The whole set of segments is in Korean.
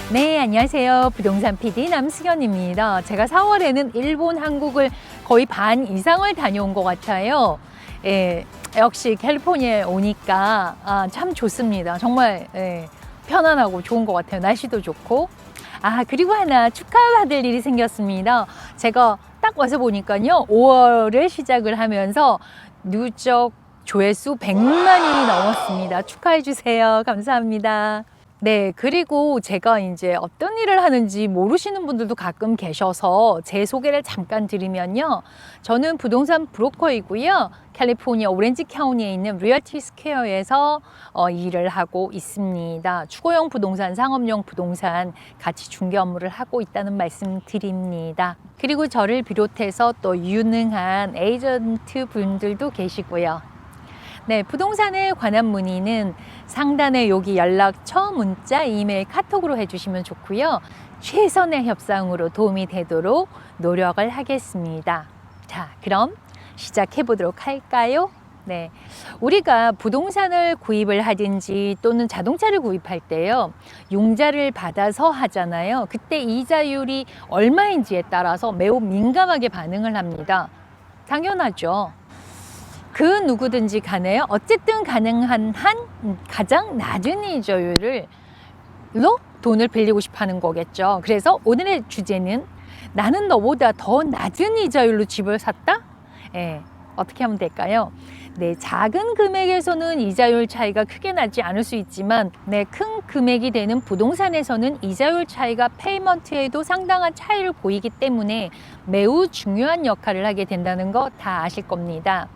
네, 안녕하세요. 부동산 PD 남승현입니다. 제가 4월에는 일본, 한국을 거의 반 이상을 다녀온 것 같아요. 예, 역시 캘리포니아에 오니까 참 좋습니다. 정말 편안하고 좋은 것 같아요. 날씨도 좋고. 그리고 하나 축하받을 일이 생겼습니다. 제가 딱 와서 보니까요. 5월을 시작을 하면서 누적 조회수 100만이 넘었습니다. 축하해 주세요. 감사합니다. 네, 그리고 제가 이제 어떤 일을 하는지 모르시는 분들도 가끔 계셔서 제 소개를 잠깐 드리면요. 저는 부동산 브로커이고요. 캘리포니아 오렌지 카운티에 있는 리얼티 스퀘어에서 일을 하고 있습니다. 주거용 부동산, 상업용 부동산 같이 중개 업무를 하고 있다는 말씀 드립니다. 그리고 저를 비롯해서 또 유능한 에이전트 분들도 계시고요. 네, 부동산에 관한 문의는 상단에 여기 연락처, 문자, 이메일, 카톡으로 해주시면 좋고요. 최선의 협상으로 도움이 되도록 노력을 하겠습니다. 자, 그럼 시작해 보도록 할까요? 네, 우리가 부동산을 구입을 하든지 또는 자동차를 구입할 때요. 융자를 받아서 하잖아요. 그때 이자율이 얼마인지에 따라서 매우 민감하게 반응을 합니다. 당연하죠. 그 누구든지 간에요. 어쨌든 가능한 한 가장 낮은 이자율로 돈을 빌리고 싶어 하는 거겠죠. 그래서 오늘의 주제는 나는 너보다 더 낮은 이자율로 집을 샀다? 어떻게 하면 될까요? 네, 작은 금액에서는 이자율 차이가 크게 나지 않을 수 있지만 큰 금액이 되는 부동산에서는 이자율 차이가 페이먼트에도 상당한 차이를 보이기 때문에 매우 중요한 역할을 하게 된다는 거 다 아실 겁니다.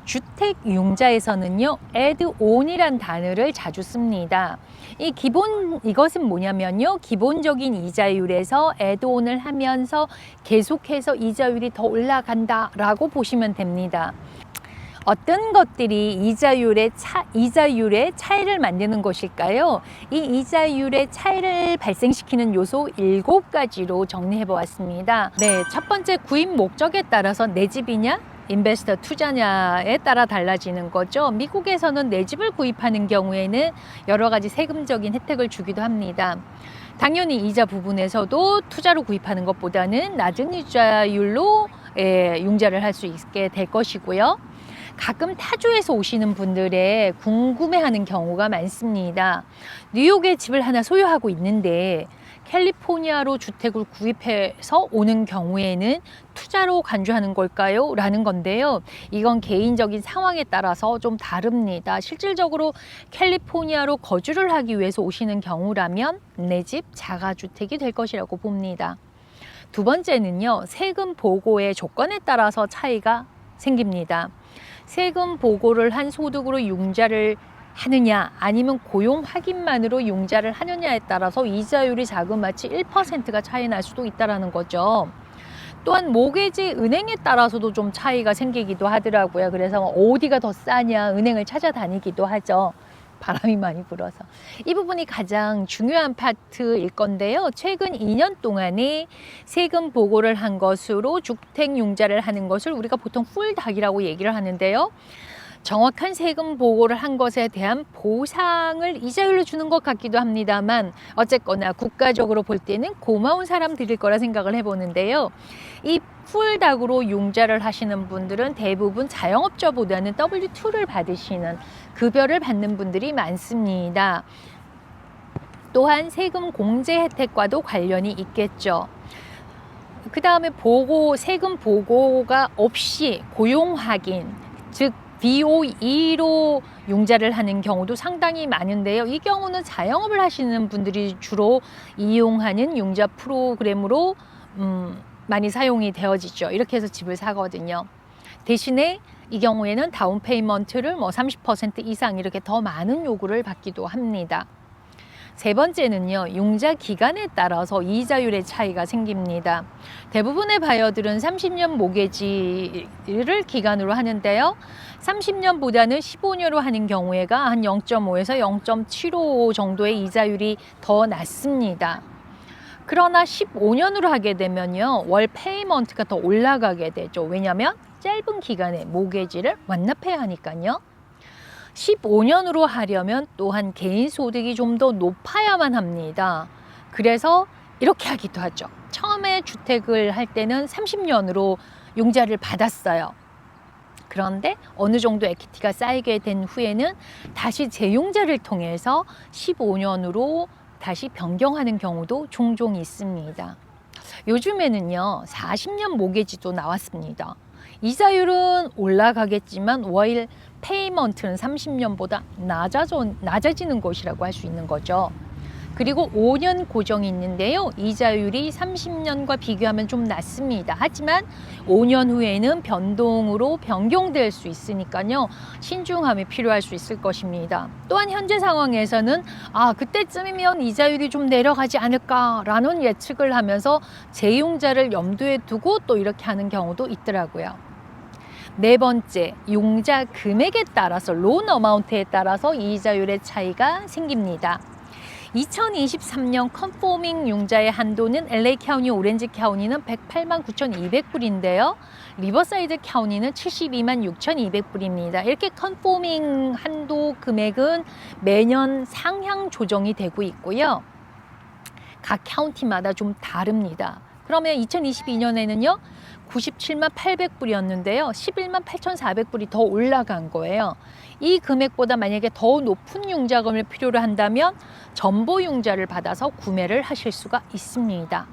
주택 융자에서는요, add on이란 단어를 자주 씁니다. 이것은 뭐냐면요, 기본적인 이자율에서 add on을 하면서 계속해서 이자율이 더 올라간다라고 보시면 됩니다. 어떤 것들이 이자율의 차이를 만드는 것일까요? 이 이자율의 차이를 발생시키는 요소 7가지로 정리해 보았습니다. 네, 첫 번째, 구입 목적에 따라서 내 집이냐? 인베스터 투자냐에 따라 달라지는 거죠. 미국에서는 내 집을 구입하는 경우에는 여러 가지 세금적인 혜택을 주기도 합니다. 당연히 이자 부분에서도 투자로 구입하는 것보다는 낮은 이자율로 융자를 할 수 있게 될 것이고요. 가끔 타주에서 오시는 분들의 궁금해하는 경우가 많습니다. 뉴욕에 집을 하나 소유하고 있는데 캘리포니아로 주택을 구입해서 오는 경우에는 투자로 간주하는 걸까요? 라는 건데요. 이건 개인적인 상황에 따라서 좀 다릅니다. 실질적으로 캘리포니아로 거주를 하기 위해서 오시는 경우라면 내 집 자가주택이 될 것이라고 봅니다. 두 번째는요, 세금 보고의 조건에 따라서 차이가 생깁니다. 세금 보고를 한 소득으로 융자를 하느냐 아니면 고용 확인만으로 융자를 하느냐에 따라서 이자율이 자그마치 1%가 차이 날 수도 있다는 거죠. 또한 모게지 은행에 따라서도 좀 차이가 생기기도 하더라고요. 그래서 어디가 더 싸냐 은행을 찾아다니기도 하죠. 바람이 많이 불어서. 이 부분이 가장 중요한 파트일 건데요. 최근 2년 동안에 세금 보고를 한 것으로 주택 융자를 하는 것을 우리가 보통 풀닥이라고 얘기를 하는데요. 정확한 세금 보고를 한 것에 대한 보상을 이자율로 주는 것 같기도 합니다만 어쨌거나 국가적으로 볼 때는 고마운 사람들일 거라 생각을 해보는데요. 이 풀닥으로 융자를 하시는 분들은 대부분 자영업자보다는 W2를 받으시는 급여를 받는 분들이 많습니다. 또한 세금 공제 혜택과도 관련이 있겠죠. 그 다음에 세금 보고가 없이 고용 확인, 즉 BOE로 융자를 하는 경우도 상당히 많은데요. 이 경우는 자영업을 하시는 분들이 주로 이용하는 융자 프로그램으로 많이 사용이 되어지죠. 이렇게 해서 집을 사거든요. 대신에 이 경우에는 다운 페이먼트를 30% 이상 이렇게 더 많은 요구를 받기도 합니다. 세 번째는요, 융자 기간에 따라서 이자율의 차이가 생깁니다. 대부분의 바이어들은 30년 모게지를 기간으로 하는데요. 30년보다는 15년으로 하는 경우에가 한 0.5에서 0.75 정도의 이자율이 더 낮습니다. 그러나 15년으로 하게 되면요, 월 페이먼트가 더 올라가게 되죠. 왜냐하면 짧은 기간에 모게지를 완납해야 하니까요. 15년으로 하려면 또한 개인 소득이 좀 더 높아야만 합니다. 그래서 이렇게 하기도 하죠. 처음에 주택을 할 때는 30년으로 융자를 받았어요. 그런데 어느 정도 에퀴티가 쌓이게 된 후에는 다시 재융자를 통해서 15년으로 다시 변경하는 경우도 종종 있습니다. 요즘에는요, 40년 모기지도 나왔습니다. 이자율은 올라가겠지만 월 페이먼트는 30년보다 낮아지는 것이라고 할 수 있는 거죠. 그리고 5년 고정이 있는데요. 이자율이 30년과 비교하면 좀 낮습니다. 하지만 5년 후에는 변동으로 변경될 수 있으니까요. 신중함이 필요할 수 있을 것입니다. 또한 현재 상황에서는 그때쯤이면 이자율이 좀 내려가지 않을까라는 예측을 하면서 재융자를 염두에 두고 또 이렇게 하는 경우도 있더라고요. 네 번째, 융자 금액에 따라서 론 어마운트에 따라서 이자율의 차이가 생깁니다. 2023년 컨포밍 융자의 한도는 LA 카운티, 오렌지 카운티는 108만 9,200불인데요. 리버사이드 카운티는 72만 6,200불입니다. 이렇게 컨포밍 한도 금액은 매년 상향 조정이 되고 있고요. 각 카운티마다 좀 다릅니다. 그러면 2022년에는요. 97만 800불이었는데요. 11만 8,400불이 더 올라간 거예요. 이 금액보다 만약에 더 높은 융자금을 필요로 한다면 전보 융자를 받아서 구매를 하실 수가 있습니다.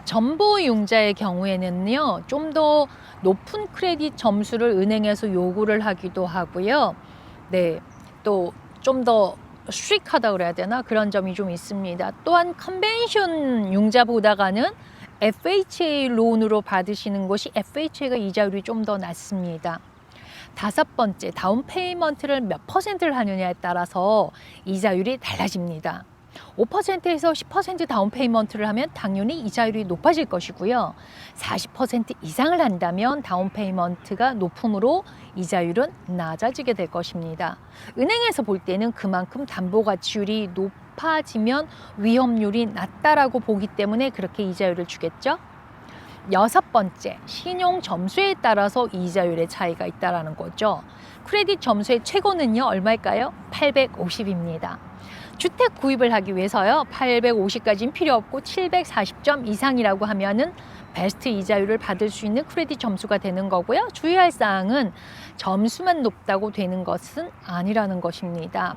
전보 융자의 경우에는요. 좀 더 높은 크레딧 점수를 은행에서 요구를 하기도 하고요. 네, 또 좀 더 스트릭하다 그래야 되나? 그런 점이 좀 있습니다. 또한 컨벤션 융자보다가는 FHA 론으로 받으시는 것이 FHA가 이자율이 좀 더 낮습니다. 다섯 번째, 다운 페이먼트를 몇 퍼센트를 하느냐에 따라서 이자율이 달라집니다. 5%에서 10% 다운 페이먼트를 하면 당연히 이자율이 높아질 것이고요. 40% 이상을 한다면 다운 페이먼트가 높으므로 이자율은 낮아지게 될 것입니다. 은행에서 볼 때는 그만큼 담보가치율이 높아지면 위험률이 낮다라고 보기 때문에 그렇게 이자율을 주겠죠. 여섯 번째, 신용 점수에 따라서 이자율의 차이가 있다는 거죠. 크레딧 점수의 최고는요, 얼마일까요? 850입니다. 주택 구입을 하기 위해서요, 850까지는 필요 없고 740점 이상이라고 하면은 베스트 이자율을 받을 수 있는 크레딧 점수가 되는 거고요. 주의할 사항은 점수만 높다고 되는 것은 아니라는 것입니다.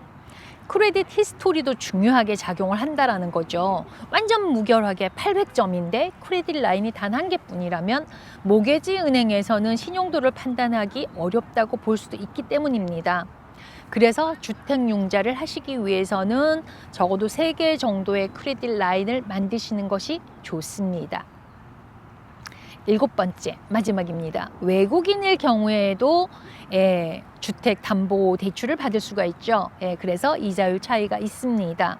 크레딧 히스토리도 중요하게 작용을 한다라는 거죠. 완전 무결하게 800점인데 크레딧 라인이 단 한 개뿐이라면 모게지 은행에서는 신용도를 판단하기 어렵다고 볼 수도 있기 때문입니다. 그래서 주택융자를 하시기 위해서는 적어도 3개 정도의 크레딧 라인을 만드시는 것이 좋습니다. 일곱 번째, 마지막입니다. 외국인일 경우에도 주택담보대출을 받을 수가 있죠. 그래서 이자율 차이가 있습니다.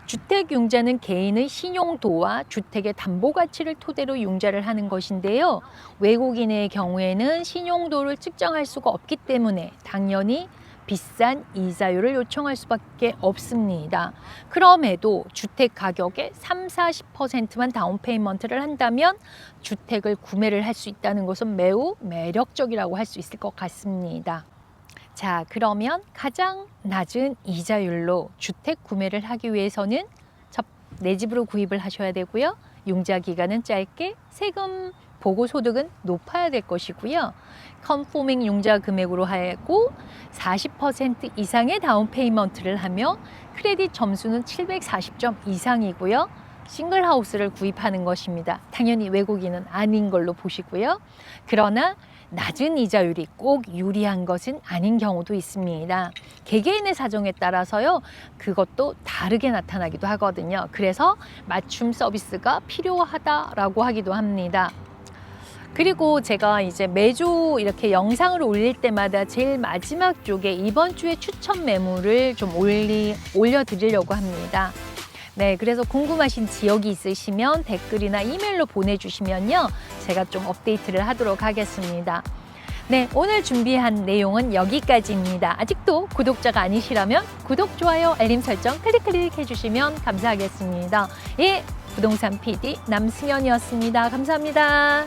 주택융자는 개인의 신용도와 주택의 담보가치를 토대로 융자를 하는 것인데요. 외국인의 경우에는 신용도를 측정할 수가 없기 때문에 당연히 비싼 이자율을 요청할 수밖에 없습니다. 그럼에도 주택 가격의 30-40%만 다운 페이먼트를 한다면 주택을 구매를 할 수 있다는 것은 매우 매력적이라고 할 수 있을 것 같습니다. 자, 그러면 가장 낮은 이자율로 주택 구매를 하기 위해서는 내 집으로 구입을 하셔야 되고요. 융자 기간은 짧게, 세금 보고 소득은 높아야 될 것이고요. 컨포밍 융자 금액으로 하고 40% 이상의 다운 페이먼트를 하며 크레딧 점수는 740점 이상이고요. 싱글 하우스를 구입하는 것입니다. 당연히 외국인은 아닌 걸로 보시고요. 그러나 낮은 이자율이 꼭 유리한 것은 아닌 경우도 있습니다. 개개인의 사정에 따라서요, 그것도 다르게 나타나기도 하거든요. 그래서 맞춤 서비스가 필요하다라고 하기도 합니다. 그리고 제가 이제 매주 이렇게 영상을 올릴 때마다 제일 마지막 쪽에 이번 주에 추천 매물을 좀 올려드리려고 합니다. 네, 그래서 궁금하신 지역이 있으시면 댓글이나 이메일로 보내주시면요, 제가 좀 업데이트를 하도록 하겠습니다. 네, 오늘 준비한 내용은 여기까지입니다. 아직도 구독자가 아니시라면 구독, 좋아요, 알림 설정 클릭 해주시면 감사하겠습니다. 예, 부동산 PD 남승연이었습니다. 감사합니다.